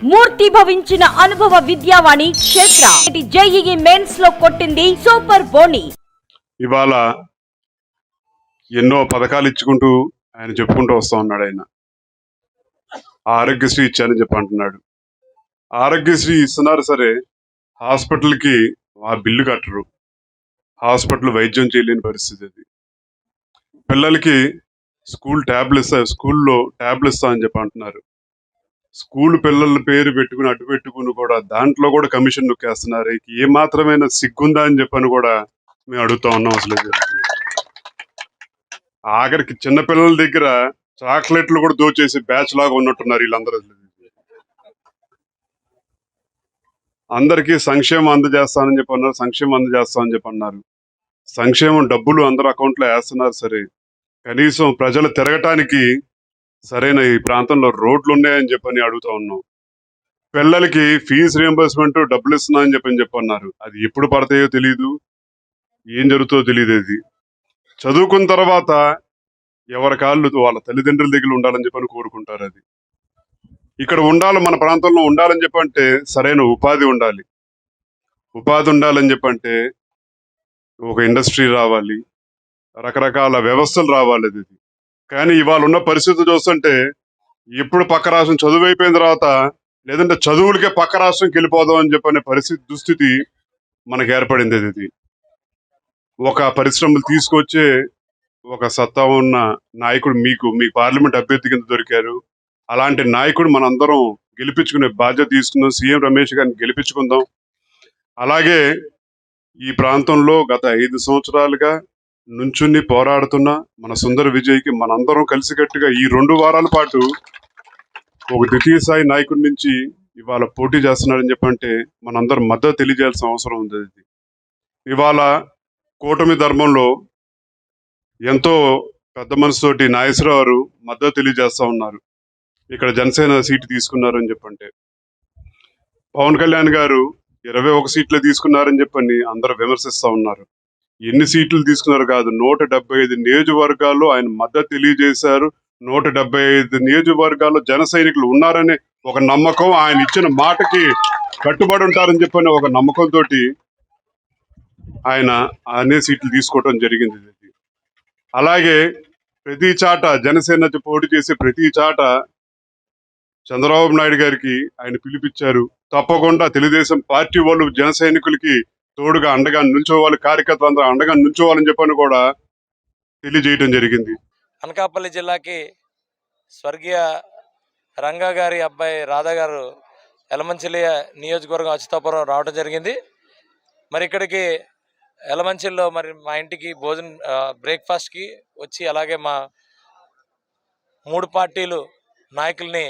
మూర్తి భవించిన అనుభవ విద్యావాణి క్షేత్ర JEE mains లో కొట్టింది సూపర్ బోని. ఇవాళ ఎన్నో పథకాలు ఇచ్చుకుంటూ ఆయన చెప్పుకుంటూ వస్తా ఉన్నాడు. ఆయన ఆరోగ్యశ్రీ ఇచ్చానని చెప్పి అంటున్నాడు. ఆరోగ్యశ్రీ ఇస్తున్నారు సరే, హాస్పిటల్కి ఆ బిల్లు కట్టరు, హాస్పిటల్ వైద్యం చేయలేని పరిస్థితి. అది పిల్లలకి స్కూల్లో ట్యాబ్లు ఇస్తా అని చెప్పి అంటున్నారు. స్కూల్ పిల్లల పేరు పెట్టుకుని అడ్డు పెట్టుకుని కూడా దాంట్లో కూడా కమిషన్ నొక్కేస్తున్నారు. ఏ మాత్రమైన సిగ్గుందా అని చెప్పని కూడా మేము అడుగుతా ఉన్నాం. అసలు ఆఖరికి చిన్నపిల్లల దగ్గర చాక్లెట్లు కూడా దోచేసి బ్యాచ్ లాగా ఉన్నట్టున్నారు వీళ్ళందరూ. అందరికీ సంక్షేమం అందజేస్తానని చెప్పి అన్నారు, సంక్షేమం అందజేస్తామని చెప్పి అన్నారు. సంక్షేమం డబ్బులు అందరు అకౌంట్లో వేస్తున్నారు సరే, కనీసం ప్రజలు తిరగటానికి సరైన ఈ ప్రాంతంలో రోడ్లు ఉన్నాయని చెప్పని అడుగుతా ఉన్నాం. పిల్లలకి ఫీజు రియంబర్స్మెంట్ డబ్బులు ఇస్తున్నా అని చెప్పి అన్నారు. అది ఎప్పుడు పడతాయో తెలియదు, ఏం జరుగుతుందో తెలియదు. అది చదువుకున్న తర్వాత ఎవరి కాళ్ళు వాళ్ళ తల్లిదండ్రుల దగ్గర ఉండాలని చెప్పని కోరుకుంటారు. అది ఇక్కడ ఉండాలి, మన ప్రాంతంలో ఉండాలని చెప్పంటే సరైన ఉపాధి ఉండాలి. ఉపాధి ఉండాలని చెప్పంటే ఒక ఇండస్ట్రీ రావాలి, రకరకాల వ్యవస్థలు రావాలి. అది కానీ ఇవాళ ఉన్న పరిస్థితి చూస్తుంటే ఎప్పుడు పక్క రాష్ట్రం చదువు అయిపోయిన తర్వాత లేదంటే చదువులకే పక్క రాష్ట్రంకి వెళ్ళిపోదాం అని చెప్పనే దుస్థితి మనకు ఏర్పడింది. ఇది ఒక పరిశ్రమలు తీసుకొచ్చే ఒక సత్తా ఉన్న నాయకుడు మీ పార్లమెంట్ అభ్యర్థి కింద దొరికారు. అలాంటి నాయకుడు మనందరం గెలిపించుకునే బాధ్యత తీసుకుందాం. సీఎం రమేష్ గారిని గెలిపించుకుందాం. అలాగే ఈ ప్రాంతంలో గత 5 సంవత్సరాలుగా నుంచుని పోరాడుతున్న మన సుందర విజయ్కి మనందరం కలిసికట్టుగా ఈ 2 వారాల పాటు ఒక ద్వితీయ స్థాయి నాయకుడి నుంచి ఇవాళ పోటీ చేస్తున్నాడని చెప్పంటే మనందరం మద్దతు తెలియజేయాల్సిన అవసరం ఉంది. ఇవాళ కూటమి ధర్మంలో ఎంతో పెద్ద మనసుతోటి నాగేశ్వరరావు గారు మద్దతు తెలియజేస్తా ఉన్నారు. ఇక్కడ జనసేన సీటు తీసుకున్నారని చెప్పంటే, పవన్ కళ్యాణ్ గారు 21 సీట్లే తీసుకున్నారని చెప్పని అందరూ విమర్శిస్తా ఉన్నారు. ఎన్ని సీట్లు తీసుకున్నారు కాదు, 175 నియోజకవర్గాల్లో ఆయన మద్దతు తెలియజేశారు. 175 నియోజకవర్గాల్లో జన సైనికులు ఉన్నారని ఒక నమ్మకం, ఆయన ఇచ్చిన మాటకి కట్టుబడి ఉంటారని చెప్పని ఒక నమ్మకంతో ఆయన అనే సీట్లు తీసుకోవడం జరిగింది. అలాగే ప్రతి చాట జనసేన పోటీ చేసే ప్రతి చాట చంద్రబాబు నాయుడు గారికి ఆయన పిలిపించారు. తప్పకుండా తెలుగుదేశం పార్టీ వాళ్ళు జన సైనికులకి తోడుగా అండగా నుంచోవాలి, కార్యకర్తలు అందరూ అండగా నుంచోవాలని చెప్పని కూడా తెలియజేయడం జరిగింది. అనకాపల్లి జిల్లాకి స్వర్గీయ రంగా గారి అబ్బాయి రాధా గారు ఎలమంచిలి నియోజకవర్గం అచ్యుతాపురం రావడం జరిగింది. మరి ఇక్కడికి ఎలమంచిల్లో మరి మా ఇంటికి బ్రేక్ఫాస్ట్కి వచ్చి అలాగే మా 3 పార్టీలు నాయకుల్ని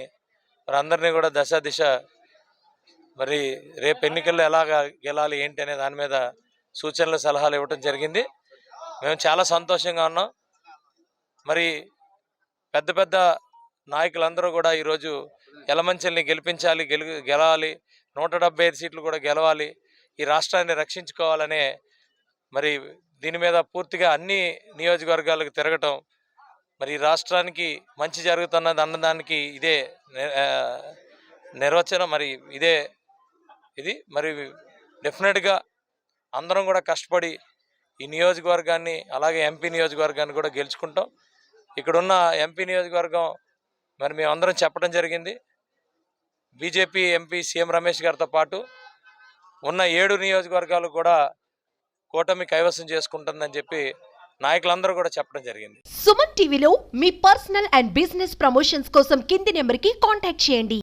మరి అందరినీ కూడా దిశ మరి రేపు ఎన్నికల్లో ఎలాగ గెలాలి ఏంటి అనే దాని మీద సూచనలు సలహాలు ఇవ్వటం జరిగింది. మేము చాలా సంతోషంగా ఉన్నాం. మరి పెద్ద నాయకులందరూ కూడా ఈరోజు ఎలమంచిల్ని గెలిపించాలి, గెలవాలి, 175 సీట్లు కూడా గెలవాలి, ఈ రాష్ట్రాన్ని రక్షించుకోవాలనే మరి దీని మీద పూర్తిగా అన్ని నియోజకవర్గాలకు తిరగటం, మరి ఈ రాష్ట్రానికి మంచి జరుగుతున్నది అన్నదానికి ఇదే నిర్వచనం. మరి ఇది మరి డెఫినెట్గా అందరం కూడా కష్టపడి ఈ నియోజకవర్గాన్ని అలాగే ఎంపీ నియోజకవర్గాన్ని కూడా గెలుచుకుంటాం. ఇక్కడున్న ఎంపీ నియోజకవర్గం మరి మేమందరం చెప్పడం జరిగింది. బీజేపీ ఎంపీ సీఎం రమేష్ గారితో పాటు ఉన్న 7 నియోజకవర్గాలు కూడా కూటమి కైవసం చేసుకుంటుందని చెప్పి నాయకులందరూ కూడా చెప్పడం జరిగింది. సుమన్ టీవీలో మీ పర్సనల్ అండ్ బిజినెస్ ప్రమోషన్స్ కోసం కింది నెంబర్కి కాంటాక్ట్ చేయండి.